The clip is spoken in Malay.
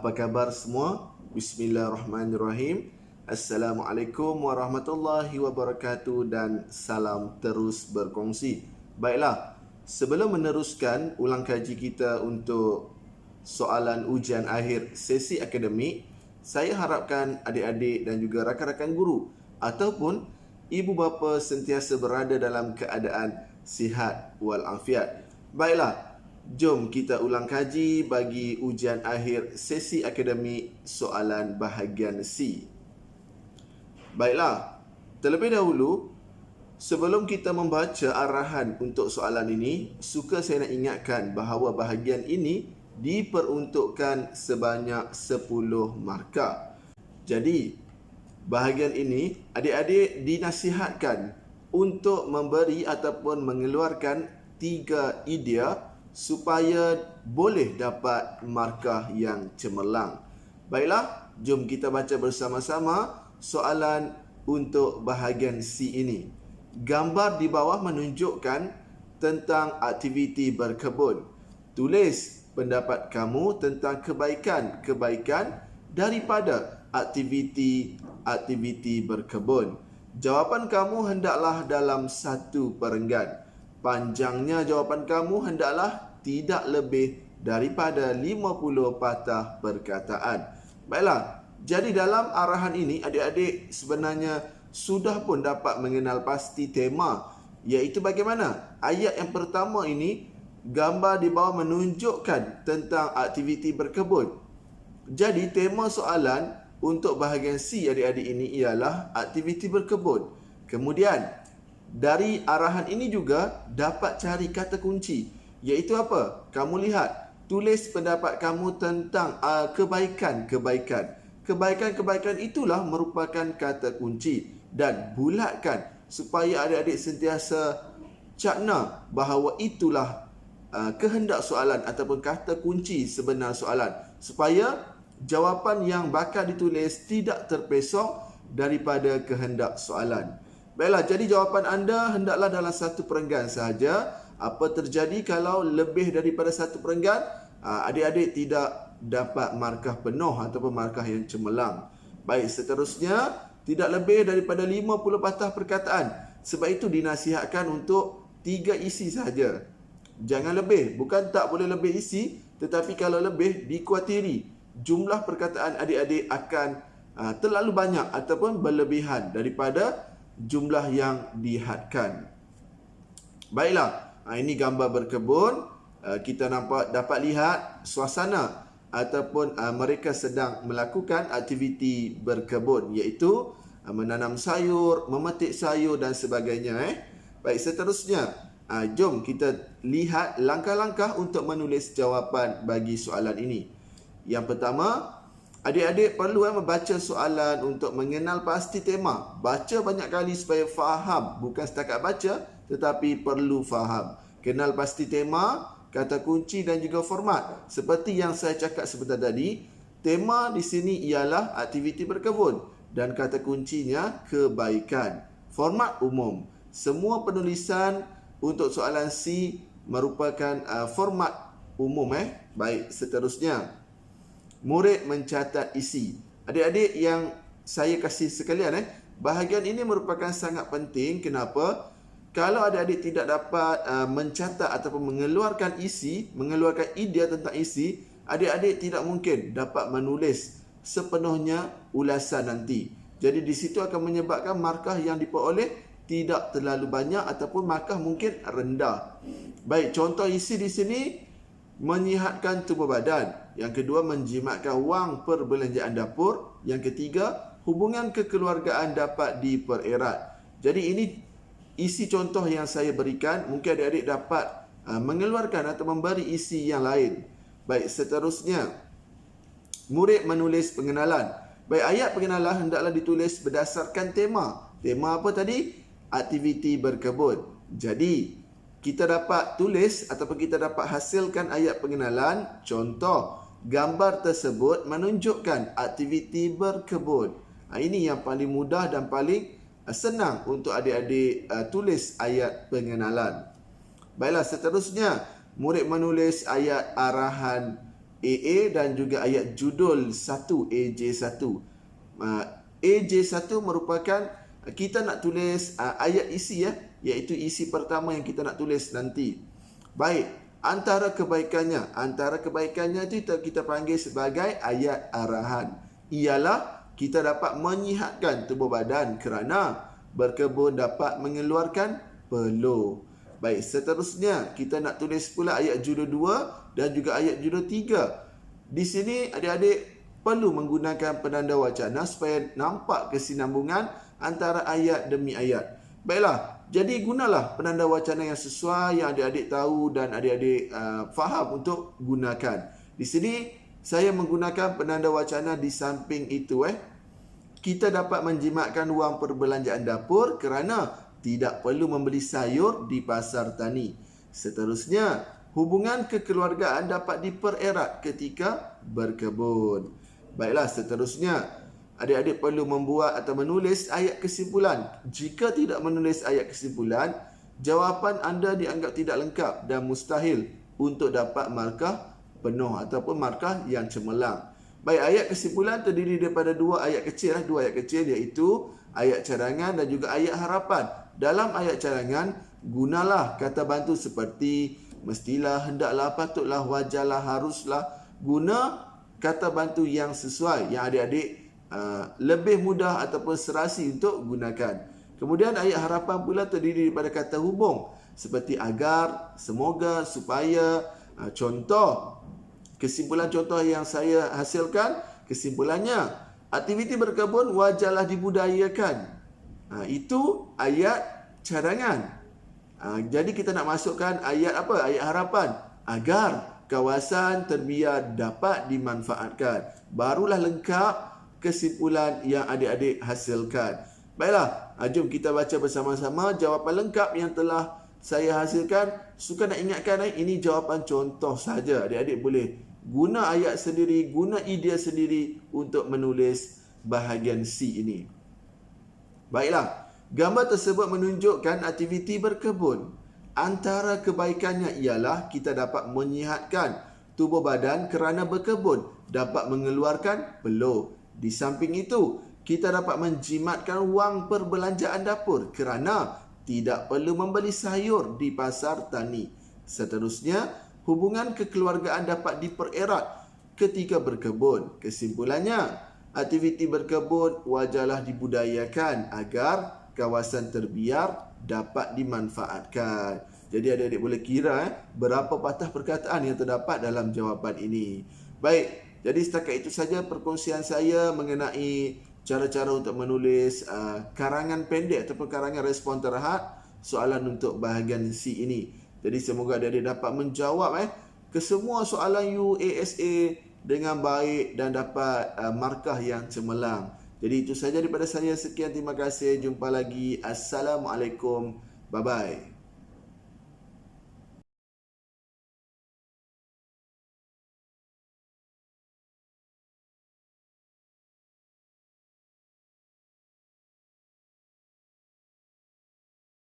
Apa khabar semua? Bismillahirrahmanirrahim. Assalamualaikum warahmatullahi wabarakatuh dan salam terus berkongsi. Baiklah, sebelum meneruskan ulang kaji kita untuk soalan ujian akhir sesi akademik, saya harapkan adik-adik dan juga rakan-rakan guru ataupun ibu bapa sentiasa berada dalam keadaan sihat walafiat. Baiklah, jom kita ulang kaji bagi ujian akhir sesi akademik soalan bahagian C. Baiklah, terlebih dahulu, sebelum kita membaca arahan untuk soalan ini, suka saya nak ingatkan bahawa bahagian ini diperuntukkan sebanyak 10 markah. Jadi, bahagian ini adik-adik dinasihatkan untuk memberi ataupun mengeluarkan 3 idea supaya boleh dapat markah yang cemerlang. Baiklah, jom kita baca bersama-sama soalan untuk bahagian C ini. Gambar di bawah menunjukkan tentang aktiviti berkebun. Tulis pendapat kamu tentang kebaikan-kebaikan daripada aktiviti berkebun. Jawapan kamu hendaklah dalam satu perenggan. Panjangnya jawapan kamu hendaklah tidak lebih daripada 50 patah perkataan. Baiklah, jadi dalam arahan ini adik-adik sebenarnya sudah pun dapat mengenal pasti tema, iaitu bagaimana ayat yang pertama ini, gambar di bawah menunjukkan tentang aktiviti berkebun. Jadi tema soalan untuk bahagian C adik-adik ini ialah aktiviti berkebun. Kemudian dari arahan ini juga dapat cari kata kunci, iaitu apa? Kamu lihat, tulis pendapat kamu tentang kebaikan-kebaikan. Kebaikan-kebaikan itulah merupakan kata kunci, dan bulatkan supaya adik-adik sentiasa cakna bahawa itulah kehendak soalan ataupun kata kunci sebenar soalan, supaya jawapan yang bakal ditulis tidak terpesong daripada kehendak soalan. Baiklah, jadi jawapan anda hendaklah dalam satu perenggan sahaja. Apa terjadi kalau lebih daripada satu perenggan? Adik-adik tidak dapat markah penuh ataupun markah yang cemerlang. Baik, seterusnya tidak lebih daripada 50 patah perkataan. Sebab itu dinasihatkan untuk 3 isi sahaja. Jangan lebih, bukan tak boleh lebih isi, tetapi kalau lebih dikuatiri jumlah perkataan adik-adik akan terlalu banyak ataupun berlebihan daripada jumlah yang dihadkan. Baiklah, ini gambar berkebun. Kita dapat lihat suasana ataupun mereka sedang melakukan aktiviti berkebun, iaitu menanam sayur, memetik sayur dan sebagainya. Baik, seterusnya jom kita lihat langkah-langkah untuk menulis jawapan bagi soalan ini. Yang pertama, adik-adik perlu membaca soalan untuk mengenal pasti tema. Baca banyak kali supaya faham, bukan setakat baca tetapi perlu faham. Kenal pasti tema, kata kunci dan juga format. Seperti yang saya cakap sebentar tadi, tema di sini ialah aktiviti berkebun dan kata kuncinya kebaikan. Format umum. Semua penulisan untuk soalan C merupakan format umum. Baik, seterusnya. Murid mencatat isi. Adik-adik yang saya kasih sekalian, bahagian ini merupakan sangat penting. Kenapa? Kalau adik-adik tidak dapat mencatat ataupun mengeluarkan isi, mengeluarkan idea tentang isi, adik-adik tidak mungkin dapat menulis sepenuhnya ulasan nanti. Jadi di situ akan menyebabkan markah yang diperoleh tidak terlalu banyak ataupun markah mungkin rendah. Baik, contoh isi di sini, menyihatkan tubuh badan. Yang kedua, menjimatkan wang perbelanjaan dapur. Yang ketiga, hubungan kekeluargaan dapat dipererat. Jadi ini isi contoh yang saya berikan. Mungkin adik-adik dapat mengeluarkan atau memberi isi yang lain. Baik, seterusnya, murid menulis pengenalan. Baik, ayat pengenalan hendaklah ditulis berdasarkan tema. Tema apa tadi? Aktiviti berkebun. Jadi kita dapat tulis ataupun kita dapat hasilkan ayat pengenalan. Contoh, gambar tersebut menunjukkan aktiviti berkebun. Ini yang paling mudah dan paling senang untuk adik-adik tulis ayat pengenalan. Baiklah, seterusnya murid menulis ayat arahan AA dan juga ayat judul 1 AJ1. AJ1 merupakan kita nak tulis ayat isi iaitu isi pertama yang kita nak tulis nanti. Baik, antara kebaikannya itu kita panggil sebagai ayat arahan. Ialah kita dapat menyihatkan tubuh badan kerana berkebun dapat mengeluarkan peluh. Baik, seterusnya kita nak tulis pula ayat judul 2 dan juga ayat judul 3. Di sini adik-adik perlu menggunakan penanda wacana supaya nampak kesinambungan antara ayat demi ayat. Baiklah, jadi gunalah penanda wacana yang sesuai, yang adik-adik tahu dan adik-adik faham untuk gunakan. Di sini saya menggunakan penanda wacana di samping itu. Kita dapat menjimatkan wang perbelanjaan dapur kerana tidak perlu membeli sayur di pasar tani. Seterusnya, hubungan kekeluargaan dapat dipererat ketika berkebun. Baiklah, seterusnya, adik-adik perlu membuat atau menulis ayat kesimpulan. Jika tidak menulis ayat kesimpulan, jawapan anda dianggap tidak lengkap dan mustahil untuk dapat markah penuh ataupun markah yang cemerlang. Baik, ayat kesimpulan terdiri daripada dua ayat kecil iaitu ayat cadangan dan juga ayat harapan. Dalam ayat cadangan, gunalah kata bantu seperti mestilah, hendaklah, patutlah, wajarlah, haruslah. Guna kata bantu yang sesuai, yang adik-adik lebih mudah ataupun serasi untuk gunakan. Kemudian ayat harapan pula terdiri daripada kata hubung seperti agar, semoga, supaya. Contoh, kesimpulan contoh yang saya hasilkan, kesimpulannya, aktiviti berkebun wajarlah dibudayakan. Itu ayat cadangan. Jadi kita nak masukkan ayat apa? Ayat harapan. Agar kawasan terbiar dapat dimanfaatkan. Barulah lengkap kesimpulan yang adik-adik hasilkan. Baiklah, jom kita baca bersama-sama jawapan lengkap yang telah saya hasilkan. Suka nak ingatkan, ini jawapan contoh saja. Adik-adik boleh guna ayat sendiri, guna idea sendiri untuk menulis bahagian C ini. Baiklah, gambar tersebut menunjukkan aktiviti berkebun. Antara kebaikannya ialah kita dapat menyihatkan tubuh badan kerana berkebun dapat mengeluarkan peluh. Di samping itu, kita dapat menjimatkan wang perbelanjaan dapur kerana tidak perlu membeli sayur di pasar tani. Seterusnya, hubungan kekeluargaan dapat dipererat ketika berkebun. Kesimpulannya, aktiviti berkebun wajarlah dibudayakan agar kawasan terbiar dapat dimanfaatkan. Jadi adik-adik boleh kira berapa patah perkataan yang terdapat dalam jawapan ini. Baik, jadi setakat itu saja perkongsian saya mengenai cara-cara untuk menulis karangan pendek ataupun karangan respon terhad soalan untuk bahagian C ini. Jadi semoga adik-adik dapat menjawab kesemua soalan UASA dengan baik dan dapat markah yang cemerlang. Jadi itu saja daripada saya. Sekian, terima kasih. Jumpa lagi. Assalamualaikum. Bye-bye.